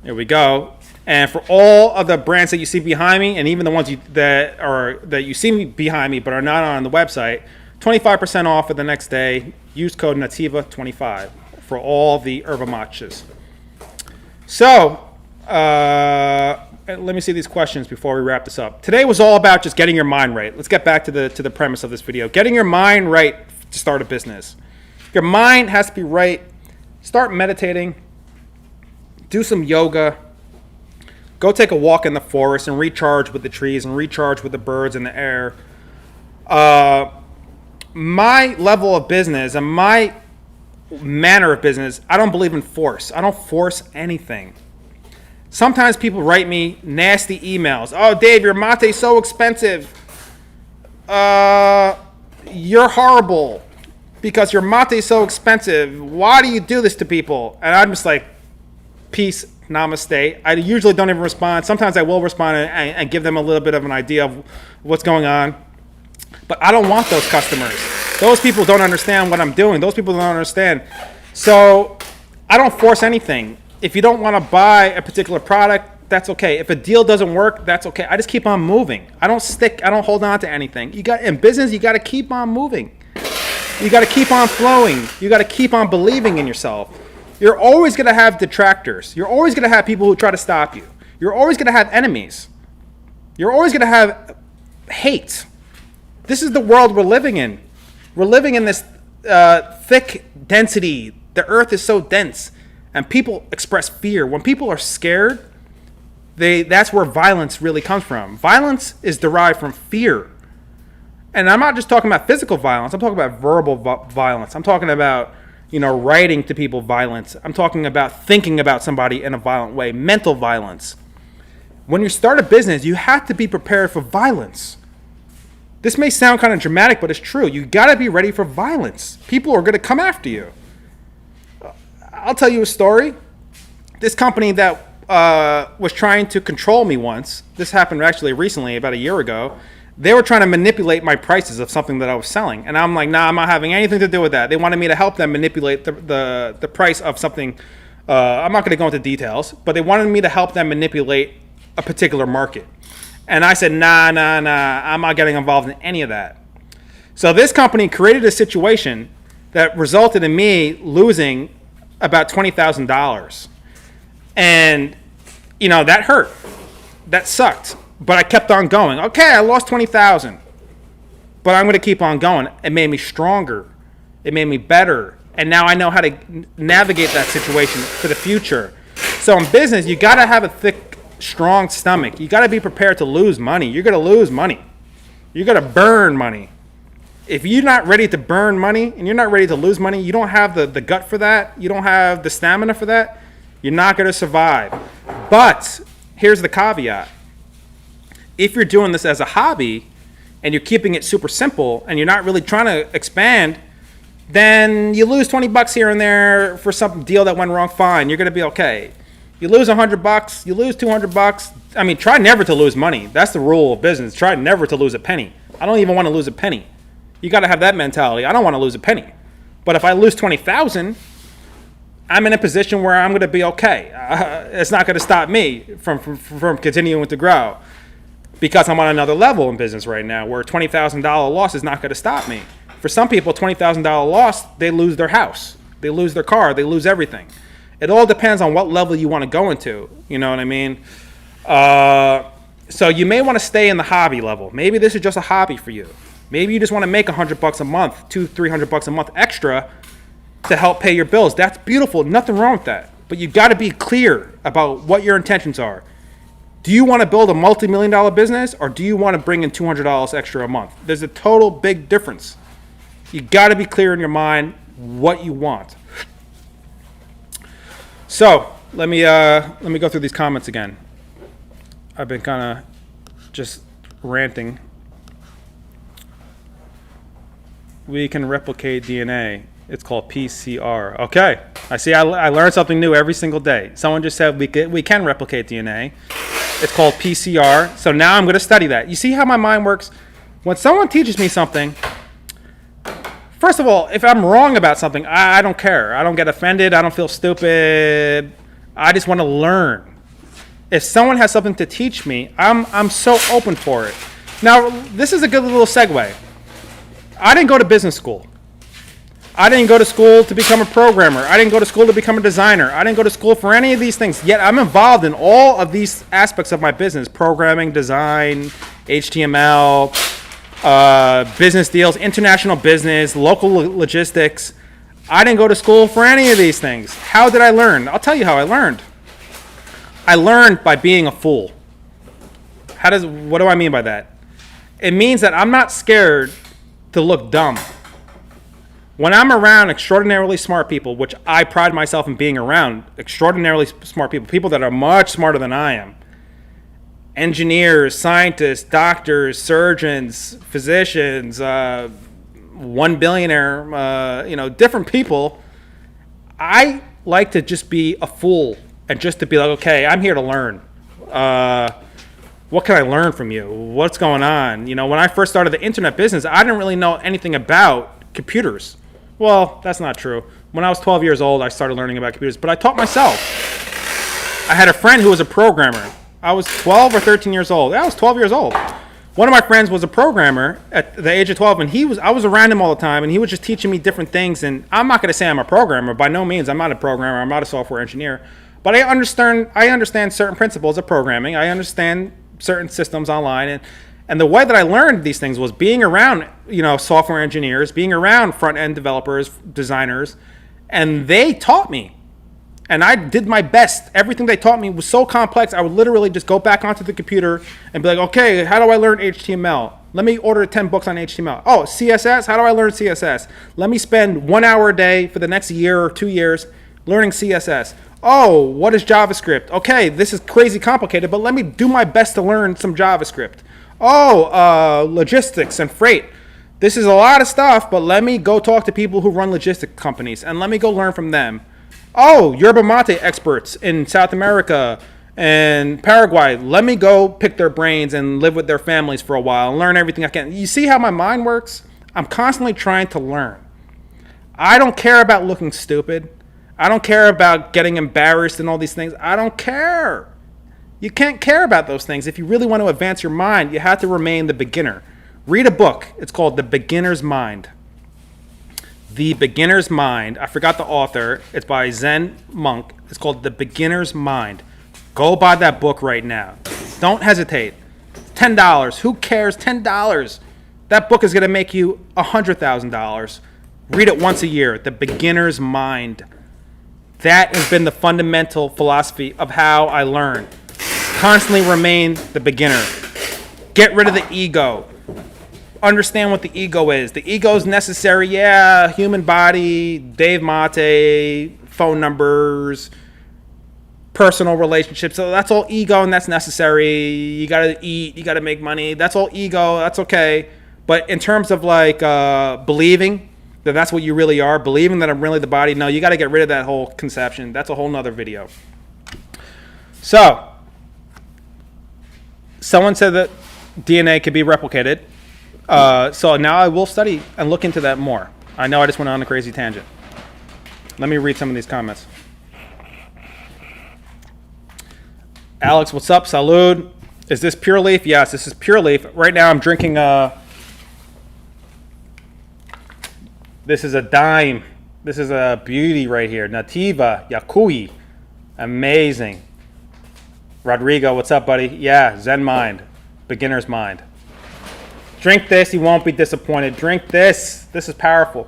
Speaker 1: There we go. And for all of the brands that you see behind me, and even the ones that you see behind me but are not on the website, 25% off for the next day. Use code NATIVA25 for all the yerba mates. So, let me see these questions before we wrap this up. Today was all about just getting your mind right. Let's get back to the premise of this video. Getting your mind right to start a business. Your mind has to be right. Start meditating. Do some yoga. Go take a walk in the forest and recharge with the trees and recharge with the birds in the air. My level of business and my manner of business, I don't believe in force. I don't force anything. Sometimes people write me nasty emails. Oh, Dave, your mate's so expensive. You're horrible because your mate's so expensive. Why do you do this to people? And I'm just like, peace, namaste. I usually don't even respond. Sometimes I will respond and give them a little bit of an idea of what's going on. But I don't want those customers. Those people don't understand what I'm doing. Those people don't understand. So I don't force anything. If you don't want to buy a particular product, That's okay. If a deal doesn't work, that's okay. I just keep on moving. I don't hold on to anything. In business, you got to keep on moving. You got to keep on flowing. You got to keep on believing in yourself. You're always going to have detractors. You're always going to have people who try to stop you. You're always going to have enemies. You're always going to have hate. This is the world we're living in. We're living in this thick density. The earth is so dense, and people express fear. When people are scared, that's where violence really comes from. Violence is derived from fear. And I'm not just talking about physical violence. I'm talking about verbal violence. I'm talking about, writing to people violence. I'm talking about thinking about somebody in a violent way, mental violence. When you start a business, you have to be prepared for violence. This may sound kind of dramatic, but it's true. You got to be ready for violence. People are going to come after you. I'll tell you a story. This company that was trying to control me once, this happened actually recently, about a year ago, they were trying to manipulate my prices of something that I was selling. And I'm like, nah, I'm not having anything to do with that. They wanted me to help them manipulate the price of something. I'm not going to go into details, but they wanted me to help them manipulate a particular market. And I said, nah, I'm not getting involved in any of that. So this company created a situation that resulted in me losing about $20,000. And, that hurt. That sucked. But I kept on going. Okay, I lost $20,000. But I'm going to keep on going. It made me stronger. It made me better. And now I know how to navigate that situation for the future. So in business, you got to have a thick, strong stomach. You got to be prepared to lose money. You're going to lose money. You're going to burn money. If you're not ready to burn money and you're not ready to lose money, you don't have the gut for that. You don't have the stamina for that. You're not going to survive. But here's the caveat. If you're doing this as a hobby and you're keeping it super simple and you're not really trying to expand, then you lose $20 here and there for some deal that went wrong, fine. You're going to be okay. You lose $100, you lose $200. I mean, try never to lose money. That's the rule of business. Try never to lose a penny. I don't even want to lose a penny. You got to have that mentality. I don't want to lose a penny. But if I lose $20,000, I'm in a position where I'm going to be okay. It's not going to stop me from continuing to grow, because I'm on another level in business right now where $20,000 loss is not going to stop me. For some people, $20,000 loss, they lose their house, they lose their car, they lose everything. It all depends on what level you want to go into. You know what I mean? So you may want to stay in the hobby level. Maybe this is just a hobby for you. Maybe you just want to make $100 a month, $200-300 a month extra to help pay your bills. That's beautiful. Nothing wrong with that. But you got to be clear about what your intentions are. Do you want to build a multi-million-dollar business, or do you want to bring in $200 extra a month? There's a total big difference. You got to be clear in your mind what you want. So let me go through these comments again. I've been kind of just ranting. We can replicate DNA. It's called PCR. Okay, I see. I learned something new every single day. Someone just said we can replicate DNA. It's called PCR. So now I'm going to study that. You see how my mind works? When someone teaches me something, first of all, if I'm wrong about something, I don't care. I don't get offended. I don't feel stupid. I just want to learn. If someone has something to teach me, I'm so open for it. Now, this is a good little segue. I didn't go to business school. I didn't go to school to become a programmer. I didn't go to school to become a designer. I didn't go to school for any of these things. Yet I'm involved in all of these aspects of my business: programming, design, HTML, business deals, international business, local logistics. I didn't go to school for any of these things. How did I learn? I'll tell you how I learned. I learned by being a fool. What do I mean by that? It means that I'm not scared to look dumb. When I'm around extraordinarily smart people, which I pride myself in being around, extraordinarily smart people, people that are much smarter than I am, engineers, scientists, doctors, surgeons, physicians, one billionaire, different people, I like to just be a fool and just to be like, okay, I'm here to learn. What can I learn from you? What's going on? When I first started the internet business, I didn't really know anything about computers. Well, that's not true. When I was 12 years old, I started learning about computers, but I taught myself. I had a friend who was a programmer. I was 12 or 13 years old. I was 12 years old. One of my friends was a programmer at the age of 12, and I was around him all the time, and he was just teaching me different things. And I'm not going to say I'm a programmer. By no means, I'm not a programmer. I'm not a software engineer. But I understand certain principles of programming. I understand certain systems online, and the way that I learned these things was being around, software engineers, being around front-end developers, designers, and they taught me. And I did my best. Everything they taught me was so complex, I would literally just go back onto the computer and be like, okay, how do I learn HTML? Let me order 10 books on HTML. Oh, CSS? How do I learn CSS? Let me spend 1 hour a day for the next year or 2 years learning CSS. Oh, what is JavaScript? Okay, this is crazy complicated, but let me do my best to learn some JavaScript. Oh, logistics and freight. This is a lot of stuff, but let me go talk to people who run logistic companies, and let me go learn from them. Oh, yerba mate experts in South America and Paraguay. Let me go pick their brains and live with their families for a while and learn everything I can. You see how my mind works? I'm constantly trying to learn. I don't care about looking stupid. I don't care about getting embarrassed and all these things. I don't care. You can't care about those things. If you really want to advance your mind, you have to remain the beginner. Read a book. It's called The Beginner's Mind. The Beginner's Mind. I forgot the author. It's by Zen monk. It's called The Beginner's Mind. Go buy that book right now. Don't hesitate. $10. Who cares? $10. That book is going to make you $100,000. Read it once a year. The Beginner's Mind. That has been the fundamental philosophy of how I learn. Constantly remain the beginner. Get rid of the ego. Understand what the ego is. The ego is necessary. Yeah, human body, Dave Mate, phone numbers, personal relationships. So that's all ego, and that's necessary. You got to eat. You got to make money. That's all ego. That's okay. But in terms of believing that that's what you really are, believing that I'm really the body, no, you got to get rid of that whole conception. That's a whole nother video. So, someone said that DNA could be replicated. So now I will study and look into that more. I know I just went on a crazy tangent. Let me read some of these comments. Alex, what's up? Salud. Is this Pure Leaf? Yes, this is Pure Leaf. Right now I'm drinking this is a dime. This is a beauty right here. Nativa Yakui. Amazing. Rodrigo, what's up, buddy? Yeah, Zen Mind. Beginner's Mind. Drink this, you won't be disappointed. Drink this. This is powerful.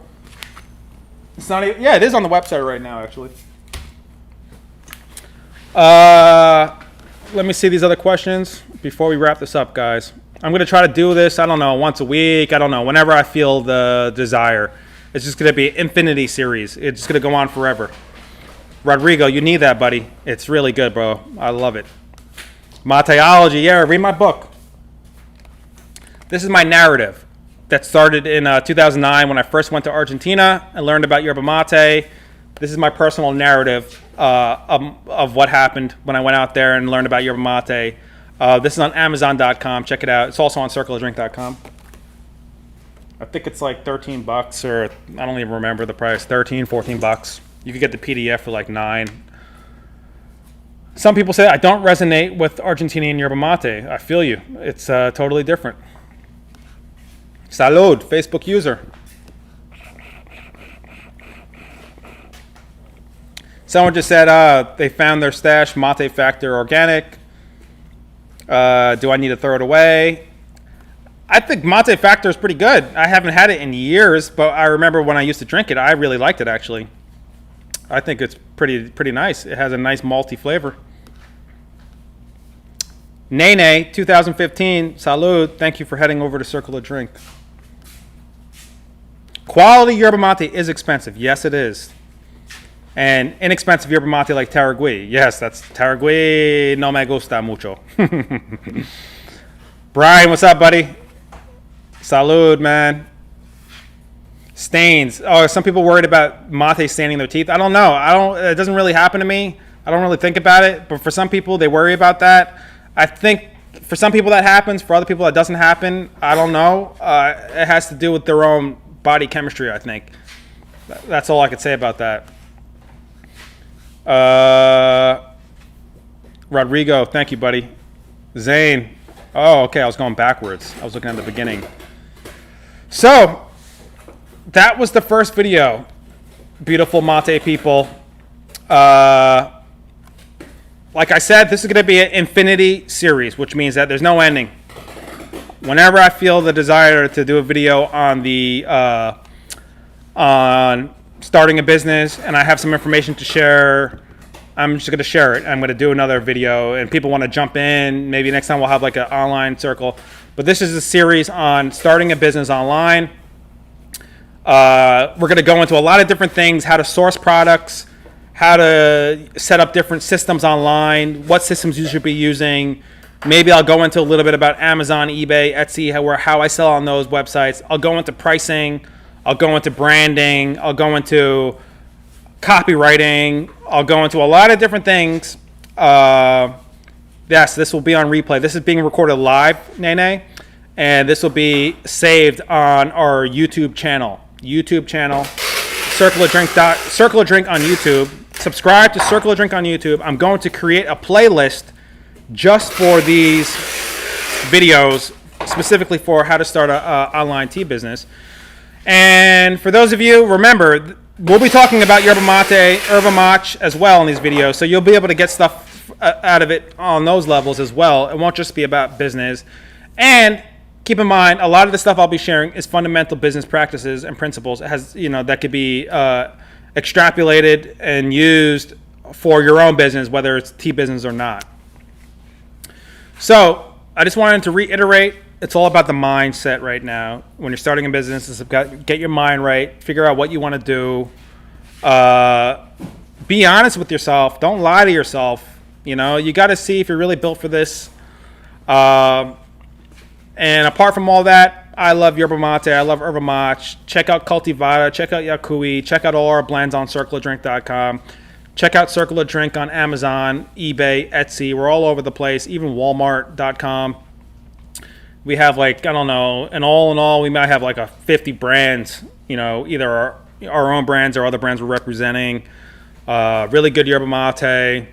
Speaker 1: It's not even, yeah, it is on the website right now, actually. Let me see these other questions before we wrap this up, guys. I'm going to try to do this, I don't know, once a week. I don't know, whenever I feel the desire. It's just going to be an infinity series. It's just going to go on forever. Rodrigo, you need that, buddy. It's really good, bro. I love it. Mateology, yeah, read my book. This is my narrative that started in 2009 when I first went to Argentina and learned about yerba mate. This is my personal narrative of what happened when I went out there and learned about yerba mate. This is on Amazon.com. Check it out. It's also on CircleOfDrink.com. I think it's like $13, or I don't even remember the price. $14 You could get the PDF for like $9. Some people say I don't resonate with Argentinian yerba mate. I feel you. It's totally different. Salud, Facebook user. Someone just said they found their stash, Mate Factor Organic. Do I need to throw it away? I think Mate Factor is pretty good. I haven't had it in years, but I remember when I used to drink it, I really liked it, actually. I think it's pretty nice. It has a nice malty flavor. Nene, 2015, Salud. Thank you for heading over to Circle of Drink. Quality yerba mate is expensive. Yes, it is. And inexpensive yerba mate like Taragüi. Yes, that's Taragüi no me gusta mucho. Brian, what's up, buddy? Salud, man. Stains. Oh, are some people worried about mate staining their teeth? I don't know. It doesn't really happen to me. I don't really think about it. But for some people, they worry about that. I think for some people that happens. For other people that doesn't happen. I don't know. It has to do with their own body chemistry, I think. That's all I could say about that. Rodrigo, thank you, buddy. Zane. Oh, okay, I was going backwards. I was looking at the beginning. So, that was the first video. Beautiful mate people. Like I said, this is going to be an infinity series, which means that there's no ending. Whenever I feel the desire to do a video on on starting a business and I have some information to share, I'm just going to share it. I'm going to do another video, and people want to jump in. Maybe next time we'll have like an online circle. But this is a series on starting a business online. We're going to go into a lot of different things: how to source products, how to set up different systems online, what systems you should be using. Maybe I'll go into a little bit about Amazon, eBay, Etsy, how I sell on those websites. I'll go into pricing. I'll go into branding. I'll go into copywriting. I'll go into a lot of different things. Yes, this will be on replay. This is being recorded live, Nene, and this will be saved on our YouTube channel. Circle of Drink on YouTube. Subscribe to Circle of Drink on YouTube. I'm going to create a playlist just for these videos, specifically for how to start an online tea business. And for those of you, remember, we'll be talking about yerba mate, yerba mate as well in these videos, so you'll be able to get stuff out of it on those levels as well. It won't just be about business. And keep in mind, a lot of the stuff I'll be sharing is fundamental business practices and principles. It has, that could be extrapolated and used for your own business, whether it's tea business or not. So I just wanted to reiterate, it's all about the mindset right now. When you're starting a business, it's about get your mind right, figure out what you want to do. Be honest with yourself. Don't lie to yourself. You got to see if you're really built for this. And apart from all that, I love yerba mate. I love yerba mate. Check out Cultivata. Check out Yakui. Check out all our blends on circleofdrink.com. Check out Circle of Drink on Amazon, eBay, Etsy. We're all over the place, even Walmart.com. We have in all, we might have like 50 brands, either our own brands or other brands we're representing. Really good yerba mate.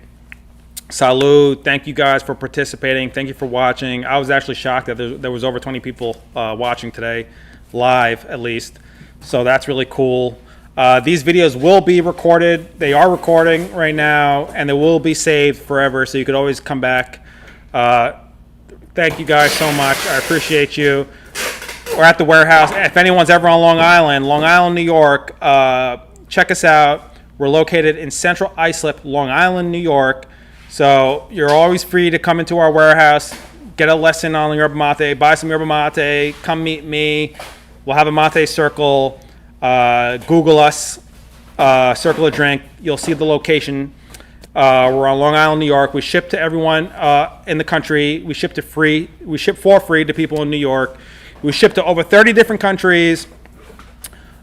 Speaker 1: Salud. Thank you guys for participating. Thank you for watching. I was actually shocked that there was over 20 people watching today, live at least. So that's really cool. These videos will be recorded. They are recording right now, and they will be saved forever, so you could always come back. Thank you guys so much. I appreciate you. We're at the warehouse. If anyone's ever on Long Island, New York, check us out. We're located in Central Islip, Long Island, New York. So you're always free to come into our warehouse, get a lesson on yerba mate, buy some yerba mate, come meet me. We'll have a mate circle. Google us, Circle of Drink. You'll see the location. We're on Long Island, New York. We ship to everyone in the country. We ship for free to people in New York. We ship to over 30 different countries.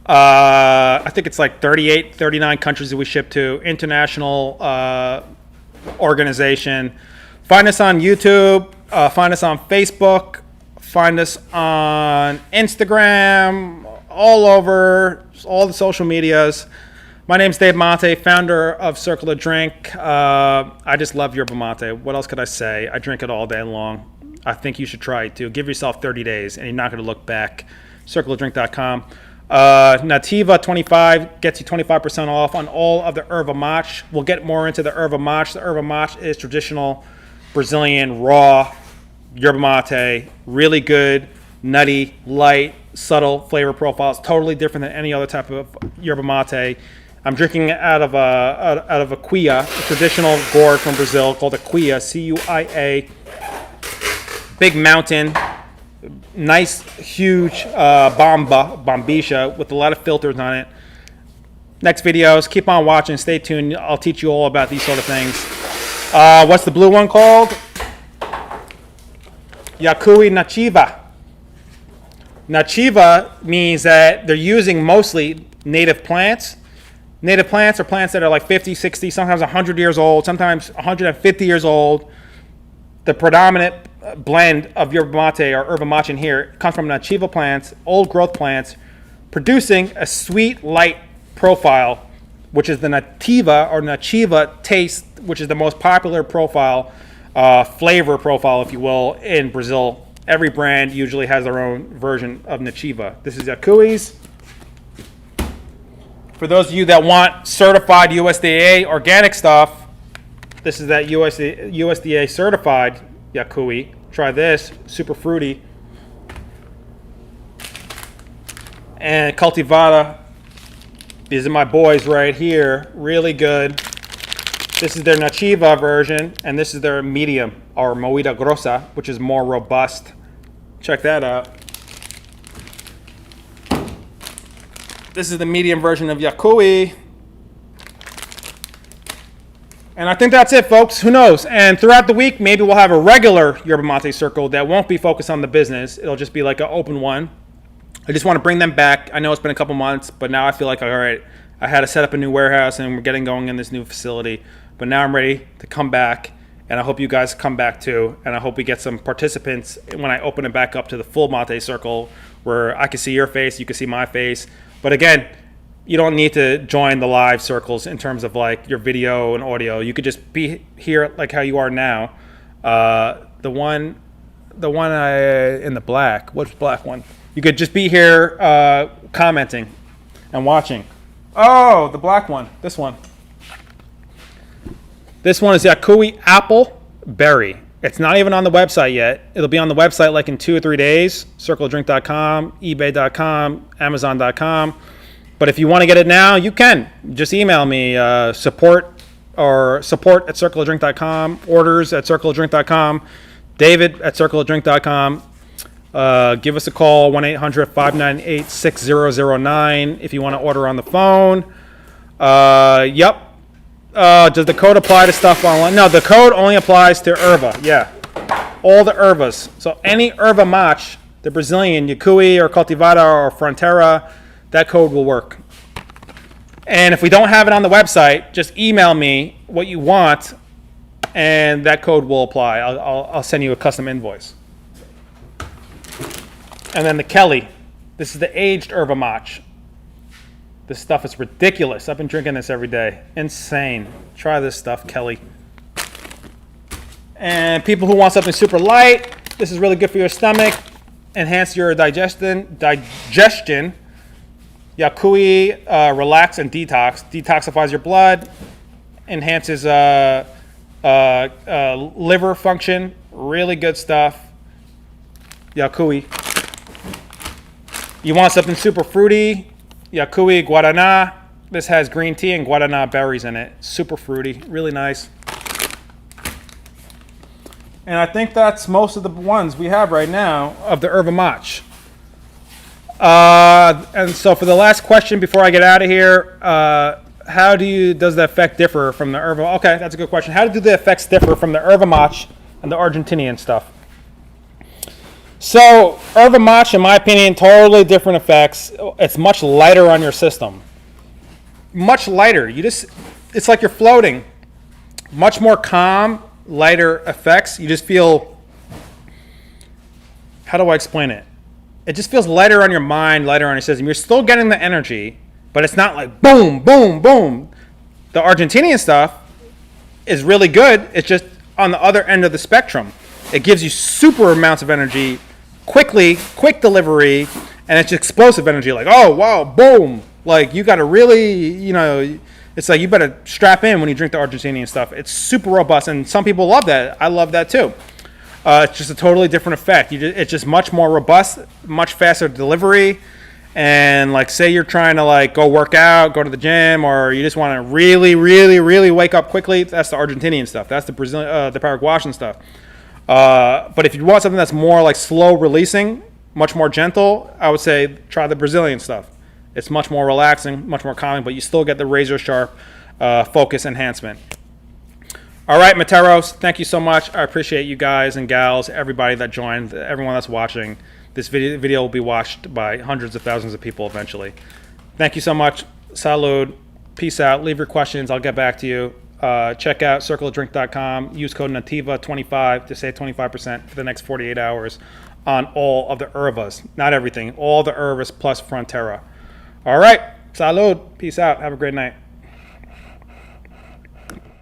Speaker 1: I think it's like 38, 39 countries that we ship to. International organization. Find us on YouTube. Find us on Facebook. Find us on Instagram. All over, all the social medias. My name's Dave Mate, founder of Circle of Drink. I just love yerba mate. What else could I say? I drink it all day long. I think you should try it too. Give yourself 30 days and you're not going to look back. Circleofdrink.com. Nativa 25 gets you 25% off on all of the yerba mate. We'll get more into the yerba mate. The yerba mate is traditional Brazilian raw yerba mate. Really good, nutty, light, subtle flavor profiles. Totally different than any other type of yerba mate. I'm drinking out of a cuia, a traditional gourd from Brazil called a cuia, C-U-I-A. Big mountain, nice, huge bombisha with a lot of filters on it. Next videos, keep on watching, stay tuned. I'll teach you all about these sort of things. What's the blue one called? Yakui Nativa. Nativa means that they're using mostly native plants. Native plants are plants that are like 50, 60, sometimes 100 years old, sometimes 150 years old. The predominant blend of yerba mate or yerba mate in here comes from Nativa plants, old growth plants, producing a sweet, light profile which is the Nativa or Nachiva taste, which is the most popular profile, flavor profile, if you will, in Brazil. Every brand usually has their own version of Nachiva. This is Yacui's. For those of you that want certified USDA organic stuff, this is that USDA certified Yacui. Try this, super fruity. And Cultivada. These are my boys right here, really good. This is their Nachiva version, and this is their medium, or Moída Grossa, which is more robust. Check that out. This is the medium version of Yacui. And I think that's it, folks. Who knows? And throughout the week, maybe we'll have a regular Yerba Mate circle that won't be focused on the business. It'll just be like an open one. I just want to bring them back. I know it's been a couple months, but now I feel like, all right, I had to set up a new warehouse and we're getting going in this new facility. But now I'm ready to come back, and I hope you guys come back too. And I hope we get some participants when I open it back up to the full Mate circle where I can see your face, you can see my face. But again, you don't need to join the live circles in terms of like your video and audio. You could just be here like how you are now. The one in the black. Which black one? You could just be here commenting and watching. Oh, the black one. This one. This one is Yacui Apple Berry. It's not even on the website yet. It'll be on the website like in 2 or 3 days. CircleDrink.com, eBay.com, Amazon.com. But if you want to get it now, you can. Just email me support at CircleDrink.com, orders at CircleDrink.com, David at CircleDrink.com. Give us a call, 1-800-598-6009 if you want to order on the phone. Yep. Does the code apply to stuff online? No, the code only applies to Yerba. Yeah. All the Yerbas. So any Yerba Mate, the Brazilian, Yacui or Cultivada or Frontera, that code will work. And if we don't have it on the website, just email me what you want, and that code will apply. I'll send you a custom invoice. And then the Kelly. This is the aged Yerba Mate. This stuff is ridiculous. I've been drinking this every day. Insane. Try this stuff, Kelly. And people who want something super light, this is really good for your stomach. Enhance your digestion. Yacui relax and detox. Detoxifies your blood. Enhances liver function. Really good stuff. Yacui. You want something super fruity? Yacui Guaraná. This has green tea and Guaraná berries in it. Super fruity, really nice. And I think that's most of the ones we have right now of the Yerba Mate. And so for the last question before I get out of here, does the effect differ from the Yerba? Okay, that's a good question. How do the effects differ from the Yerba Mate and the Argentinian stuff? So, Yerba Mate, in my opinion, totally different effects. It's much lighter on your system. Much lighter. It's like you're floating. Much more calm, lighter effects. You just feel, how do I explain it? It just feels lighter on your mind, lighter on your system. You're still getting the energy, but it's not like boom, boom, boom. The Argentinian stuff is really good. It's just on the other end of the spectrum. It gives you super amounts of energy, quick delivery, and it's explosive energy. Like, oh, wow, boom. Like, you got to really, it's like you better strap in when you drink the Argentinian stuff. It's super robust, and some people love that. I love that too. It's just a totally different effect. It's just much more robust, much faster delivery. And like, say you're trying to like go work out, go to the gym, or you just want to really, really, really wake up quickly. That's the Argentinian stuff. That's the Brazilian, the Paraguayan stuff. But if you want something that's more like slow releasing, much more gentle, I would say try the Brazilian stuff. It's much more relaxing, much more calming, but you still get the razor sharp focus enhancement. All right, Materos, thank you so much. I appreciate you guys and gals, everybody that joined, everyone that's watching. This video will be watched by hundreds of thousands of people eventually. Thank you so much. Salud. Peace out. Leave your questions. I'll get back to you. Check out circledrink.com. Use code NATIVA25 to save 25% for the next 48 hours on all of the Yerbas. Not everything. All the Yerbas plus Frontera. All right. Salud. Peace out. Have a great night.